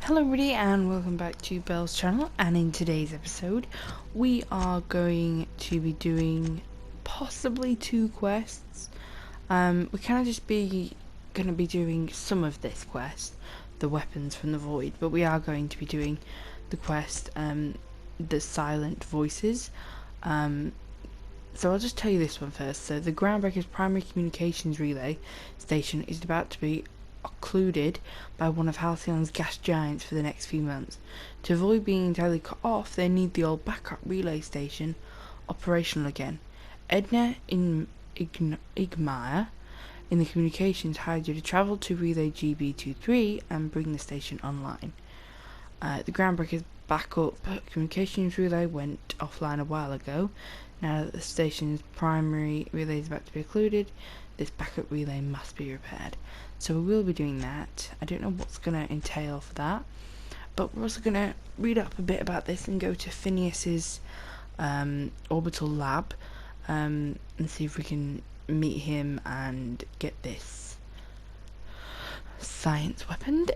Hello everybody and welcome back to Belle's channel, and in today's episode we are going to be doing possibly two quests. We kind of just going to be doing some of this quest, the weapons from the void, but we are going to be doing the quest, the silent voices. So I'll just tell you this one first. So the Groundbreaker's primary communications relay station is about to be occluded by one of Halcyon's gas giants for the next few months. To avoid being entirely cut off, they need the old backup relay station operational again. Edna Igmire in the communications hired you to travel to relay GB23 and bring the station online. The Groundbreaker's backup communications relay went offline a while ago. Now that the station's primary relay is about to be occluded, this backup relay must be repaired. So we will be doing that. I don't know what's going to entail for that, but we're also going to read up a bit about this and go to Phineas's orbital lab and see if we can meet him and get this science weaponed.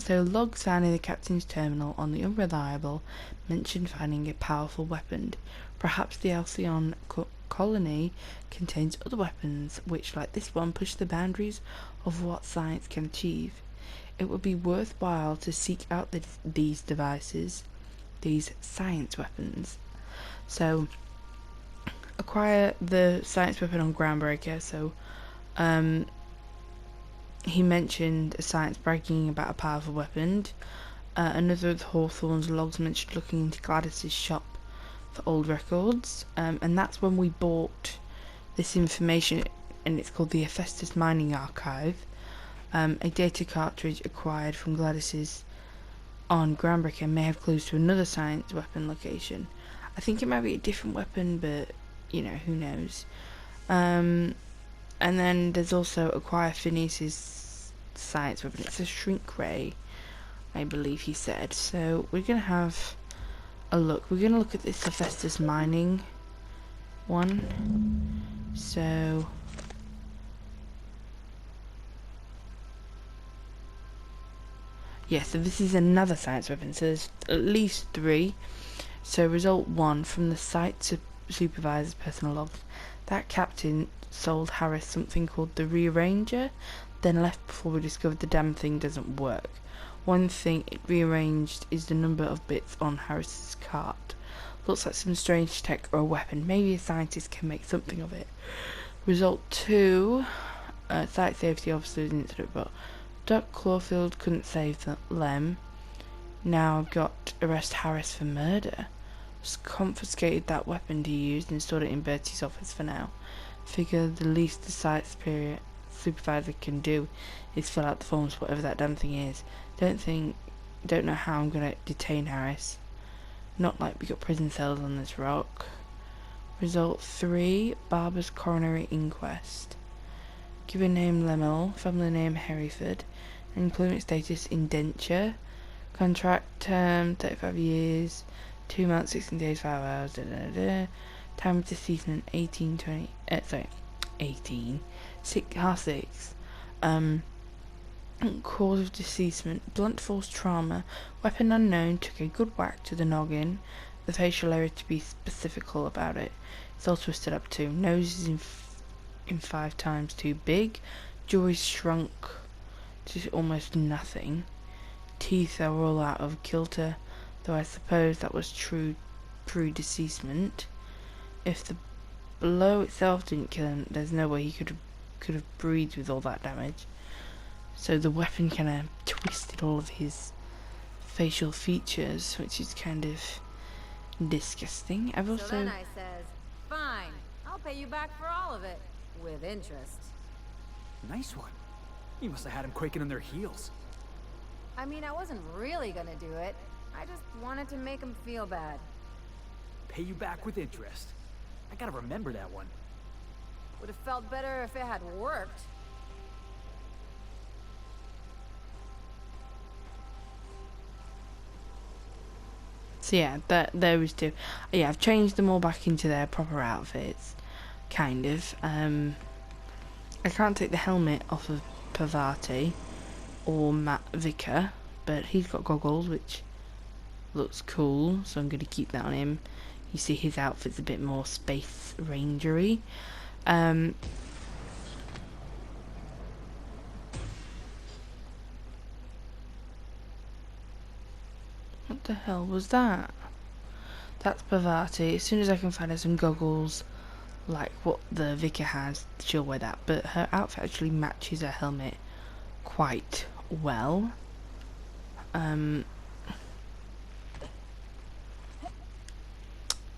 So logs found in the captain's terminal on the Unreliable mentioned finding a powerful weapon. Perhaps the Halcyon colony contains other weapons which, like this one, push the boundaries of what science can achieve. It would be worthwhile to seek out these devices, these science weapons. So acquire the science weapon on Groundbreaker. So he mentioned a science bragging about a powerful weapon. Another of the Hawthorne's logs mentioned looking into Gladys's shop for old records, and that's when we bought this information, and it's called the Hephaestus Mining Archive, a data cartridge acquired from Gladys's on Groundbreaker may have clues to another science weapon location. I think it might be a different weapon, but you know, who knows. And then there's also acquire Phineas's science weapon. It's a shrink ray, I believe he said. So we're gonna have a look. We're gonna look at this Hephaestus mining one. So yeah, so this is another science weapon. So there's at least 3. So result 1 from the site supervisor's personal logs. That captain sold Harris something called the Rearranger, then left before we discovered the damn thing doesn't work. One thing it rearranged is the number of bits on Harris's cart. Looks like some strange tech or a weapon. Maybe a scientist can make something of it. Result 2, site safety officer's incident, but Doc Clawfield couldn't save Lem. Now I've got arrest Harris for murder. Just confiscated that weapon he used and stored it in Bertie's office for now. Figure the least the site supervisor can do is fill out the forms, whatever that damn thing is. Don't know how I'm gonna detain Harris. Not like we got prison cells on this rock. Result 3, Barber's coronary inquest. Given name Lemel, family name Hereford, employment status indenture, contract term 35 years, 2 months 16 days 5 hours, time of deceasement 18 6. Cause of deceasement, blunt force trauma, weapon unknown, took a good whack to the noggin, the facial area to be specifical about it. It's all twisted up too. Nose is in 5 times too big, jaw is shrunk to almost nothing, teeth are all out of kilter, though I suppose that was true pre-deceasement. If the blow itself didn't kill him, there's no way he could have breathed with all that damage. So the weapon kind of twisted all of his facial features, which is kind of disgusting. I've also... So then I says, fine, I'll pay you back for all of it, with interest. Nice one. You must have had him quaking in their heels. I mean, I wasn't really gonna do it. I just wanted to make him feel bad. Pay you back with interest. I gotta remember that one. Would have felt better if it had worked. So yeah, there was 2. Yeah, I've changed them all back into their proper outfits, kind of. I can't take the helmet off of Pavati or Matt Vicker, but he's got goggles, which looks cool, so I'm going to keep that on him. You see his outfit's a bit more space rangery. What the hell was that? That's Bavati. As soon as I can find her some goggles, like what the vicar has, she'll wear that. But her outfit actually matches her helmet quite well.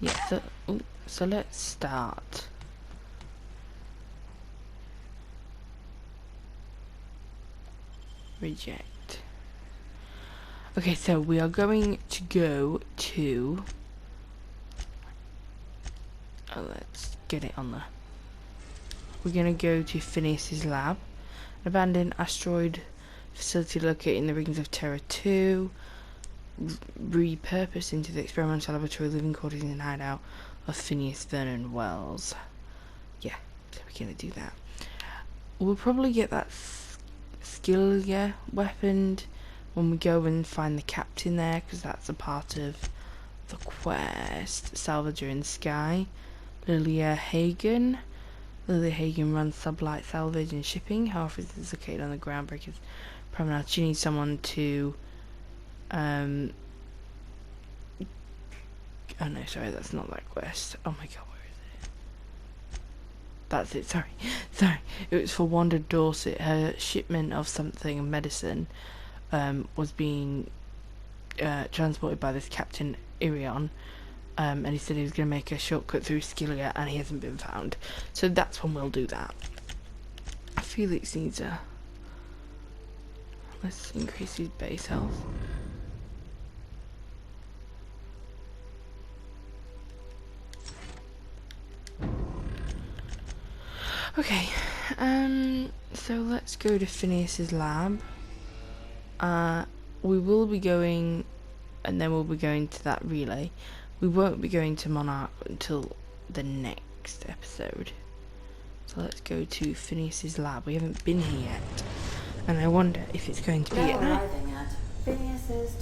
Yeah, so let's start. Reject. Okay, so we are going to go to... Oh, let's get it on there. We're going to go to Phineas's lab. An abandoned asteroid facility located in the Rings of Terror 2. Repurposed into the experimental laboratory, living quarters and hideout of Phineas Vernon Wells. Yeah, so we're going to do that. We'll probably get that Salvager weapon when we go and find the captain there, because that's a part of the quest. Salvager in Sky. Lilia Hagen runs sublight salvage and shipping. Her office is located on the Groundbreakers Promenade. She needs someone to oh no, sorry, that's not that quest. Oh my god, where is it? That's it, sorry. Sorry. It was for Wanda Dorset. Her shipment of something, medicine, was being transported by this Captain Irion. And he said he was going to make a shortcut through Scylla, and he hasn't been found. So that's when we'll do that. Felix needs a... Let's increase his base health. Okay, so let's go to Phineas's lab. We will be going, and then we'll be going to that relay. We won't be going to Monarch until the next episode. So let's go to Phineas's lab. We haven't been here yet, and I wonder if it's going to be at night.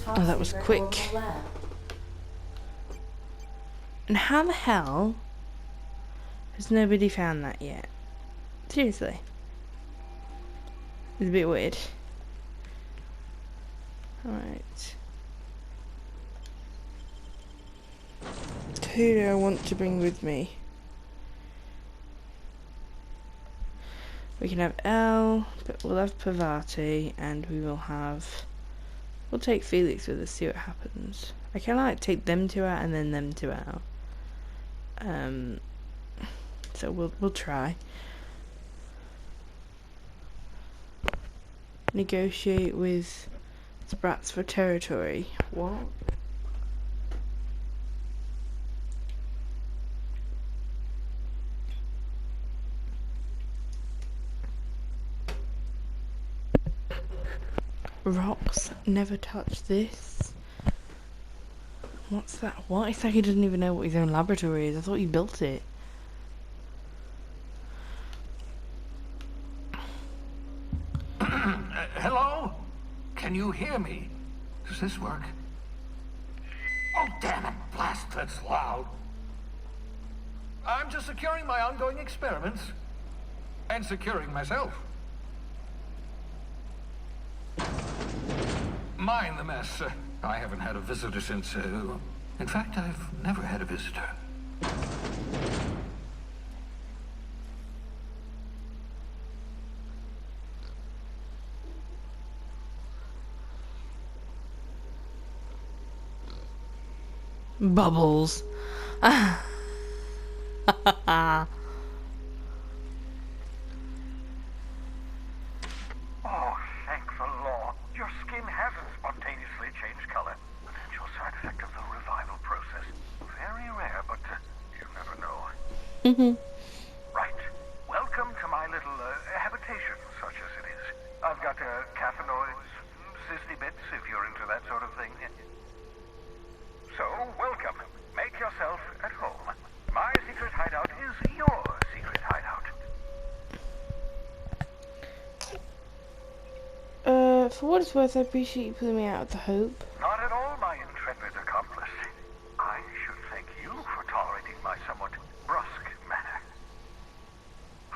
Oh, that was quick. And how the hell has nobody found that yet? Seriously. It's a bit weird. Alright. Who do I want to bring with me? We can have Elle, but we'll have Pavati, and we will have... We'll take Felix with us, see what happens. I can like take them two out and then them two out. So we'll try. Negotiate with Sprats for territory. What? Rocks, never touch this. What's that? What? It's like he doesn't even know what his own laboratory is. I thought he built it. Hello? Can you hear me? Does this work? Oh, damn it, blast, that's loud. I'm just securing my ongoing experiments. And securing myself. Mind the mess. I haven't had a visitor since, in fact, I've never had a visitor. Bubbles. Oh, thank the law. Your skin hasn't spontaneously changed color. Potential side effect of the revival process. Very rare, but you never know. Right. Welcome to my little habitation, such as it is. I've got caffeinoids, cysty bits, if you're into that sort of thing. So, welcome. Make yourself at home. My secret hideout is your secret hideout. For what it's worth, I appreciate you pulling me out of the hope. Not at all, my intrepid accomplice. I should thank you for tolerating my somewhat brusque manner.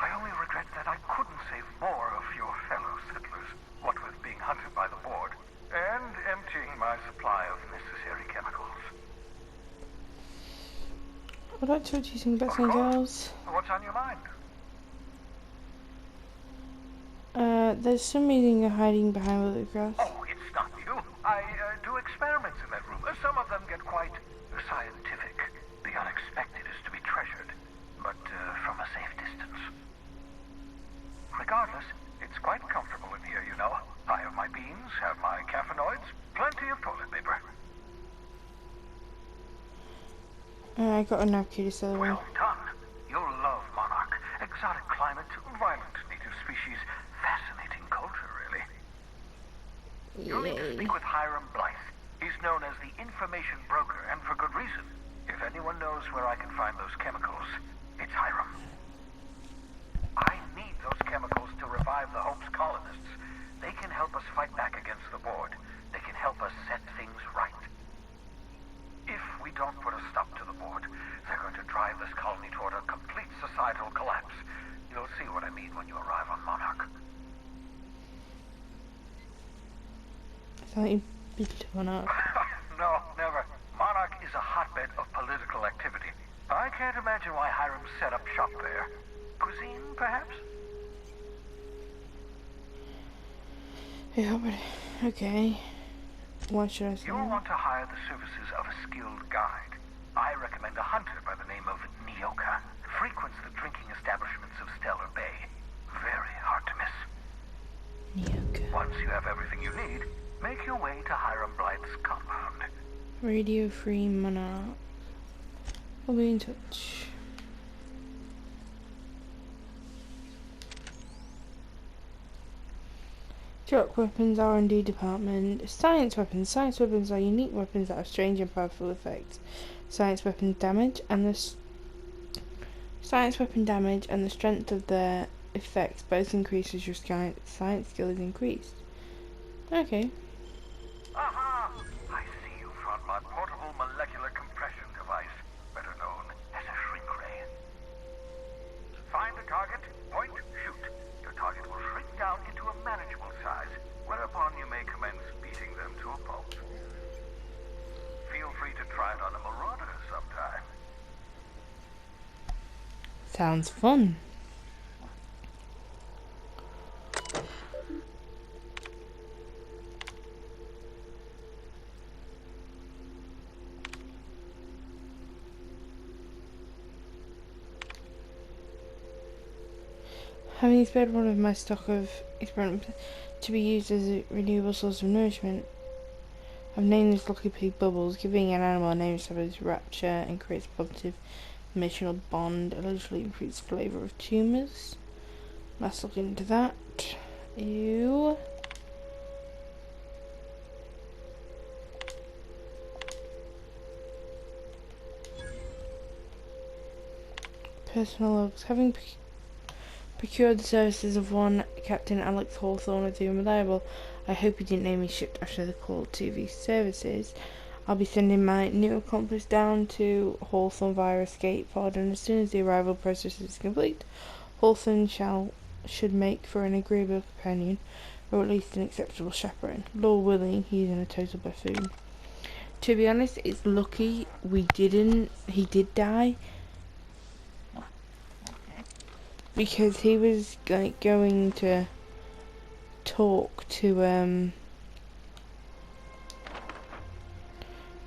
I only regret that I couldn't save more of your fellow settlers, what with being hunted by the board, and emptying my supply of necessary chemicals. I'd like to talk to you about something else. What's on your mind? There's some reason you're hiding behind all the grass. Oh, it's not you. I do experiments in that room. Some of them get quite scientific. The unexpected is to be treasured, but from a safe distance. Regardless, it's quite comfortable in here, you know. I have my beans, have my caffeinoids, plenty of toilet paper. I got a napkin to sell. Well done. You'll love Monarch. Exotic climate, violent native species, fascinating culture, really. You'll need to speak with Hiram Blythe. He's known as the information broker, and for good reason. If anyone knows where I can find those chemicals, it's Hiram. I need those chemicals to revive the Hope's colonists. They can help us fight back against the board. They can help us set things right. If we don't put a stop to the board, they're going to drive this colony toward a complete societal collapse. You'll see what I mean when you arrive on Monarch. Something big to one up. No, never. Monarch is a hotbed of political activity. I can't imagine why Hiram set up shop there. Cuisine, perhaps? Yeah, but okay. What should I say? You'll want to hire the services of a skilled guide. I recommend a hunter by the name of Nyoka. Frequents the drinking establishments of Stellar Bay. Very hard to miss. Nyoka. Once you have everything you need, make your way to Hiram Blythe's compound. Radio Free Monarch. I'll be in touch. Drug weapons R&D department. Science weapons. Science weapons are unique weapons that have strange and powerful effects. Science weapon damage and the science weapon damage and the strength of their effects both increase as your science skill is increased. Okay. Aha! I see you found my portable molecular compression device, better known as a shrink ray. Find a target, point, shoot. Your target will shrink down into a manageable size, whereupon you may commence beating them to a pulp. Feel free to try it on a marauder sometime. Sounds fun. Having spared one of my stock of experiment to be used as a renewable source of nourishment, I've named this Lucky Pig Bubbles. Giving an animal a name establishes rapture and creates a positive emotional bond, allegedly improves flavour of tumours. Let's look into that. Ew. Personal logs. Having procured the services of one Captain Alex Hawthorne of the Unreliable, I hope he didn't name his ship after the call to these services. I'll be sending my new accomplice down to Hawthorne via escape pod, and as soon as the arrival process is complete, Hawthorne should make for an agreeable companion, or at least an acceptable chaperone. Lord willing, he's in a total buffoon. To be honest, it's lucky he did die, because he was going to talk to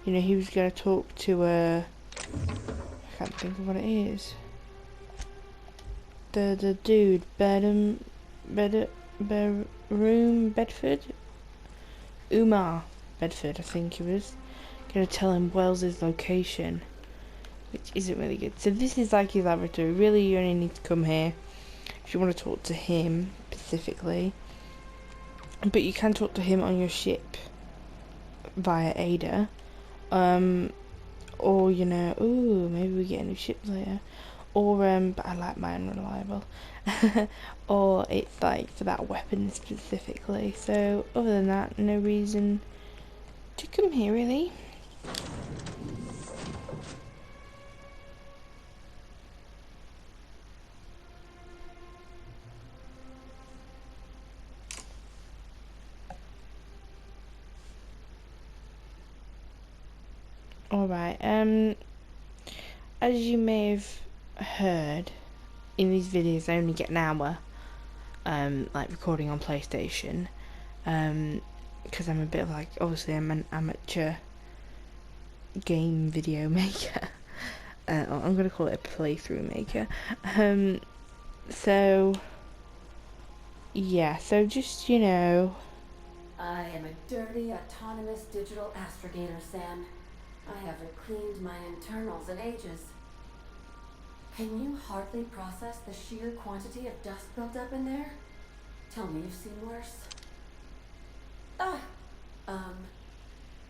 he was going to talk to I can't think of what it is. The dude, Bedford? Umar Bedford, I think he was. Going to tell him Wells's location, which isn't really good. So this is like his laboratory. Really, you only need to come here if you want to talk to him specifically. But you can talk to him on your ship via Ada. Or, ooh, maybe we get a new ship later. or but I like my unreliable, or it's like for that weapon specifically. So other than that, no reason to come here really. Alright, as you may have heard, in these videos I only get an hour, like recording on PlayStation, because I'm a bit like, obviously I'm an amateur game video maker, I'm going to call it a playthrough maker, so, yeah, so just, you know. I am a dirty, autonomous digital astrogator, Sam. I haven't cleaned my internals in ages. Can you hardly process the sheer quantity of dust built up in there? Tell me you've seen worse.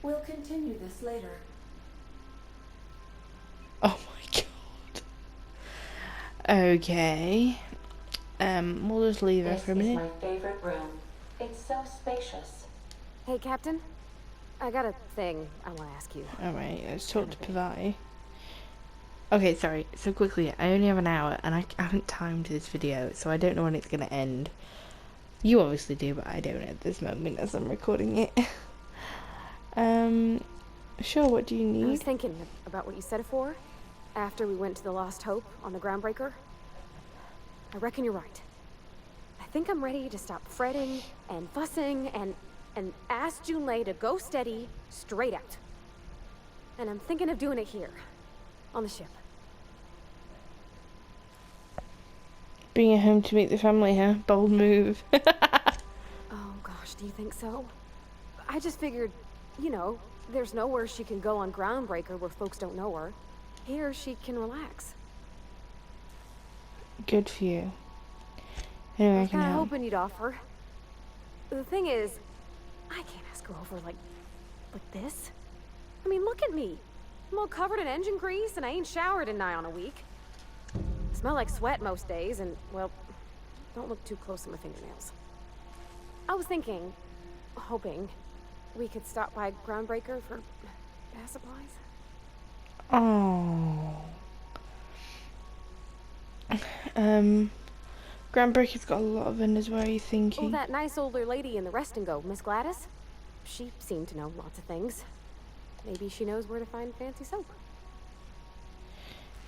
We'll continue this later. Oh my god. Okay. We'll just leave her for a minute. This is my favorite room. It's so spacious. Hey, Captain. I got a thing I want to ask you. Alright, let's talk to Pavai. Okay, sorry, so quickly, I only have an hour, and I haven't timed this video, so I don't know when it's going to end. You obviously do, but I don't at this moment as I'm recording it. Sure, what do you need? I was thinking about what you said before, after we went to the Lost Hope on the Groundbreaker. I reckon you're right. I think I'm ready to stop fretting and fussing and ask Junlei to go steady, straight out. And I'm thinking of doing it here, on the ship. Bring her home to meet the family, huh? Bold move. Oh gosh, do you think so? I just figured, you know, there's nowhere she can go on Groundbreaker where folks don't know her. Here she can relax. Good for you. Anyway, I I was can kinda help. hoping you'd offer. The thing is, I can't ask her over like this. I mean, look at me. I'm all covered in engine grease and I ain't showered in nigh on a week. Smell like sweat most days and, well, don't look too close at my fingernails. I was thinking, hoping, we could stop by Groundbreaker for bath supplies. Oh. Groundbreaker's got a lot of vendors. Where are you thinking? Oh, that nice older lady in the rest and go, Miss Gladys? She seemed to know lots of things. Maybe she knows where to find fancy soap.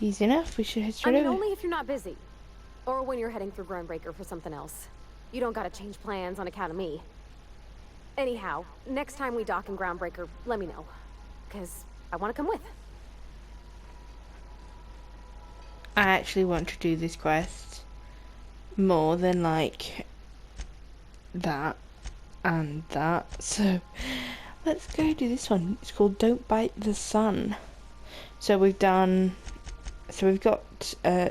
Easy enough. We should head straight I mean, over. only if you're not busy. Or when you're heading through Groundbreaker for something else. You don't gotta change plans on account of me. Anyhow, next time we dock in Groundbreaker, let me know. 'Cause I want to come with. I actually want to do this quest more than like that and that. So let's go do this one. It's called Don't Bite the Sun. So we've got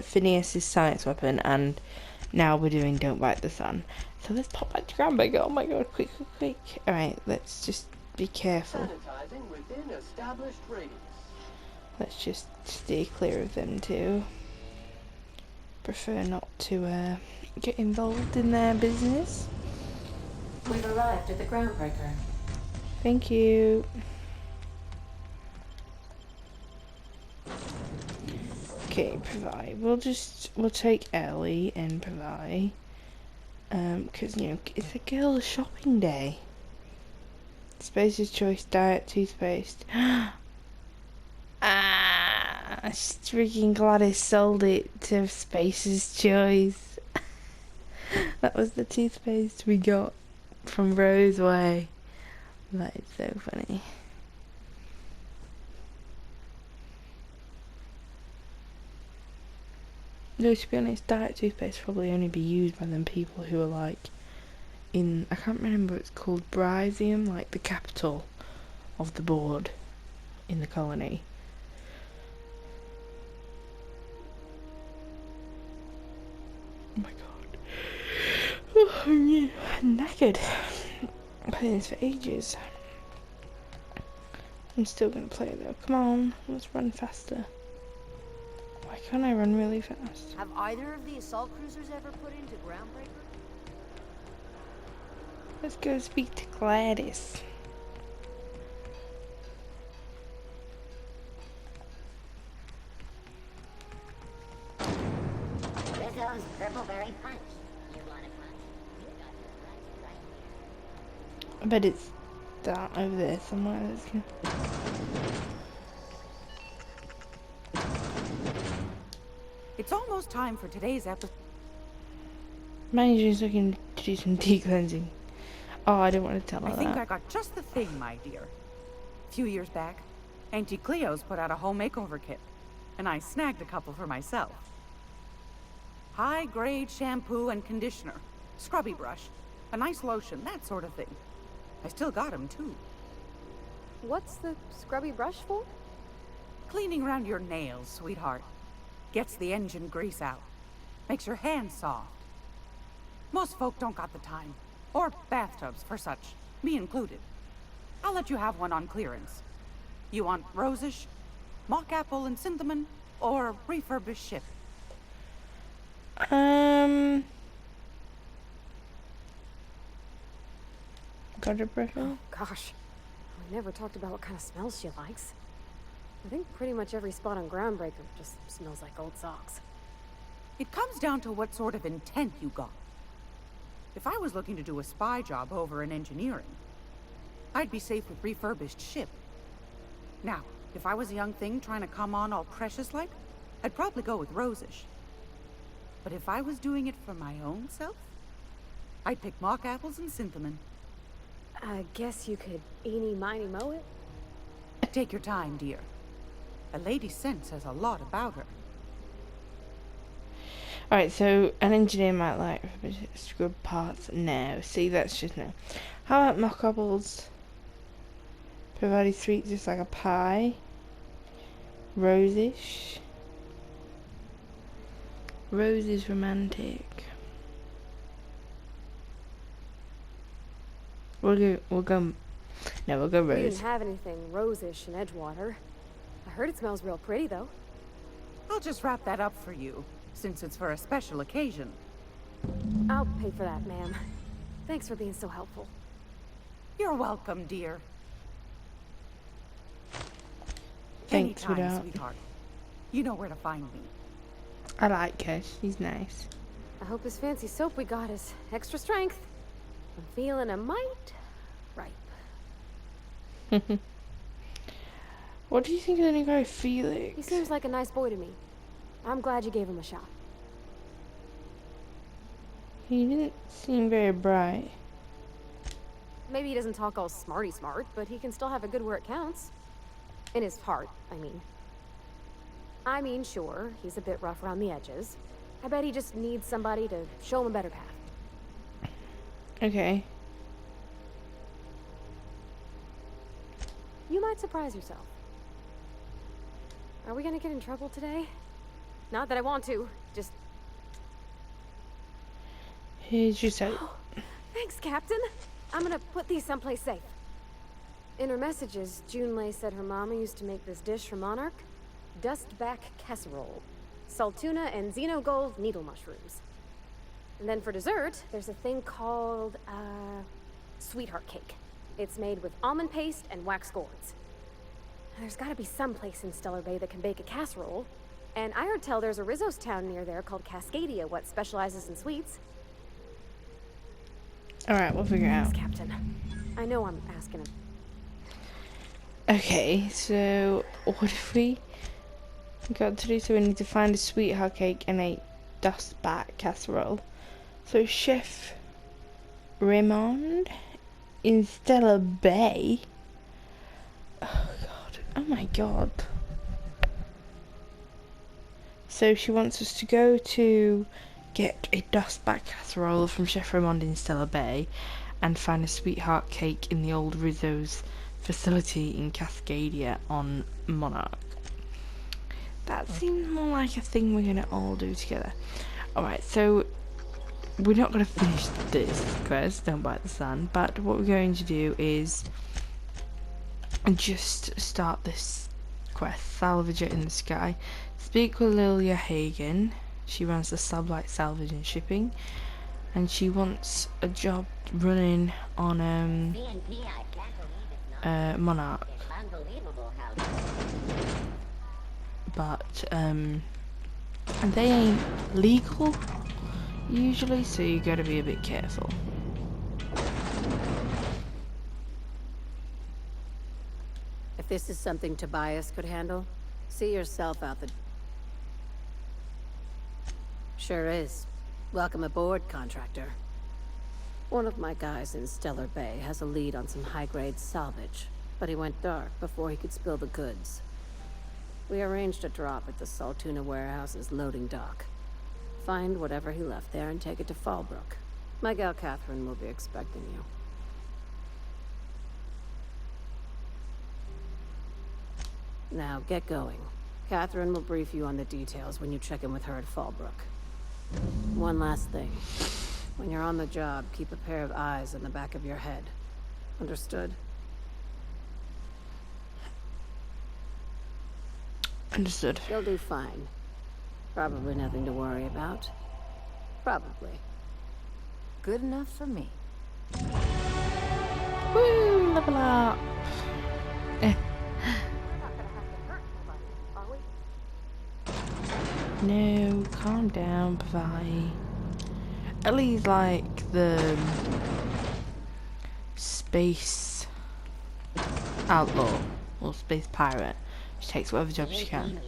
Phineas's science weapon, and now we're doing Don't Bite the Sun. So let's pop back to Groundbreaker. Oh my god, quick. Alright, let's just be careful. Sanitizing within established radius. Let's just stay clear of them too. Prefer not to get involved in their business. We've arrived at the Groundbreaker. Thank you. Okay, Pavai. We'll take Ellie and Pavai. Because, you know, it's a girls' shopping day. Space's Choice Diet Toothpaste. Freaking Gladys sold it to Space's Choice. That was the toothpaste we got from Rose Way. That is so funny. No, to be honest, diet toothpaste probably only be used by them people who are like in, I can't remember what it's called, Brysium, like the capital of the board in the colony. Oh my god. Oh, I'm knackered. I'm playing this for ages. I'm still gonna play it though. Come on, let's run faster. Oh my can't I run really fast? Have either of the assault cruisers ever put into Groundbreaker? Let's go speak to Gladys. Rizzo's Purple Berry Punch. You want a punch? You got the punch right here. I bet it's that over there somewhere. Let's go. It's almost time for today's episode. Manager's looking to do some de-cleansing. Oh, I didn't want to tell her I think that. I got just the thing, my dear. A few years back, Auntie Cleo's put out a home makeover kit, and I snagged a couple for myself. High-grade shampoo and conditioner, scrubby brush, a nice lotion, that sort of thing. I still got 'em, too. What's the scrubby brush for? Cleaning around your nails, sweetheart. Gets the engine grease out. Makes your hands soft. Most folk don't got the time. Or bathtubs for such, me included. I'll let you have one on clearance. You want rosish, mock apple and cinnamon, or refurbished ship? Got a brush on? Gosh, we never talked about what kind of smells she likes. I think pretty much every spot on Groundbreaker just smells like old socks. It comes down to what sort of intent you got. If I was looking to do a spy job over in engineering, I'd be safe with refurbished ship. Now, if I was a young thing trying to come on all precious-like, I'd probably go with rosish. But if I was doing it for my own self, I'd pick mock apples and cinnamon. I guess you could eeny miny moe it. Take your time, dear. A lady's scent says a lot about her. Alright, so an engineer might like scrub parts. No, see, that's just no. How about mock apples? Provided sweet, just like a pie. Rosish. Rose is romantic. We'll go We rose. didn't have anything rosish in Edgewater. I heard it smells real pretty, though. I'll just wrap that up for you, since it's for a special occasion. I'll pay for that, ma'am. Thanks for being so helpful. You're welcome, dear. Thanks, Anytime, sweetheart. sweetheart. You know where to find me. I like her, she's nice. I hope this fancy soap we got is extra strength. I'm feeling a mite ripe. What do you think of the new guy, Felix? He seems like a nice boy to me. I'm glad you gave him a shot. He didn't seem very bright. Maybe he doesn't talk all smarty smart, but he can still have a good where it counts. In his heart, I mean. Sure, he's a bit rough around the edges. I bet he just needs somebody to show him a better path. Okay. You might surprise yourself. Are we gonna get in trouble today? Not that I want to, just... Here's your soap. Thanks, Captain. I'm gonna put these someplace safe. In her messages, Junlei said her mama used to make this dish for Monarch. Dustback casserole. Saltuna and xenogold needle mushrooms. And then for dessert, there's a thing called, sweetheart cake. It's made with almond paste and wax gourds. There's gotta be some place in Stellar Bay that can bake a casserole. And I heard tell there's a Rizzo's town near there called Cascadia, what specializes in sweets. Alright, we'll figure it out. Thanks, Captain. I know I'm asking him. Okay, so what if we got to do? So we need to find a sweetheart cake and a dustback casserole. So Chef Raymond in Stellar Bay. Oh god. Oh my god. So she wants us to go to get a dustback casserole from Chef Raymond in Stellar Bay and find a sweetheart cake in the old Rizzo's facility in Cascadia on Monarch. That seems more like a thing we're gonna all do together. Alright, so we're not gonna finish this quest, Don't Bite the Sun, but what we're going to do is just start this quest, Salvager in the Sky. Speak with Lilia Hagen. She runs the Salvage and shipping, and she wants a job running on BNP, I can't believe it's not. Monarch. It's unbelievable how. But they ain't legal usually, so you gotta be a bit careful. If this is something Tobias could handle, see yourself out the... Sure is. Welcome aboard, contractor. One of my guys in Stellar Bay has a lead on some high-grade salvage, but he went dark before he could spill the goods. We arranged a drop at the Saltuna warehouse's loading dock. Find whatever he left there and take it to Fallbrook. My gal Catherine will be expecting you. Now, get going. Catherine will brief you on the details when you check in with her at Fallbrook. One last thing. When you're on the job, keep a pair of eyes in the back of your head. Understood? Understood. You'll do fine. Probably nothing to worry about. Probably. Good enough for me. Woo! Level up! No, calm down, Pavai. At least like the space outlaw or space pirate. She takes whatever job she can.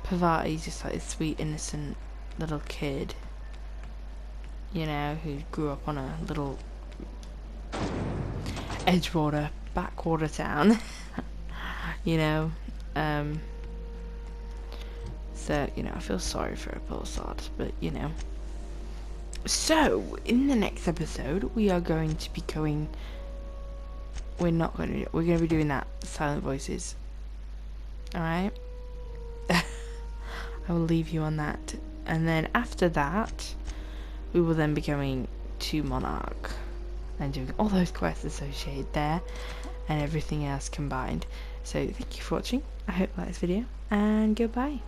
Pavati's just like a sweet, innocent little kid, you know, who grew up on a little Edgewater, backwater town, you know. So, you know, I feel sorry for her, poor sod, but, you know. So, in the next episode, we are going to be going... we're going to be doing that Silent Voices. Alright? I will leave you on that. And then after that, we will then be going to Monarch. And doing all those quests associated there. And everything else combined. So, thank you for watching. I hope you liked this video. And goodbye.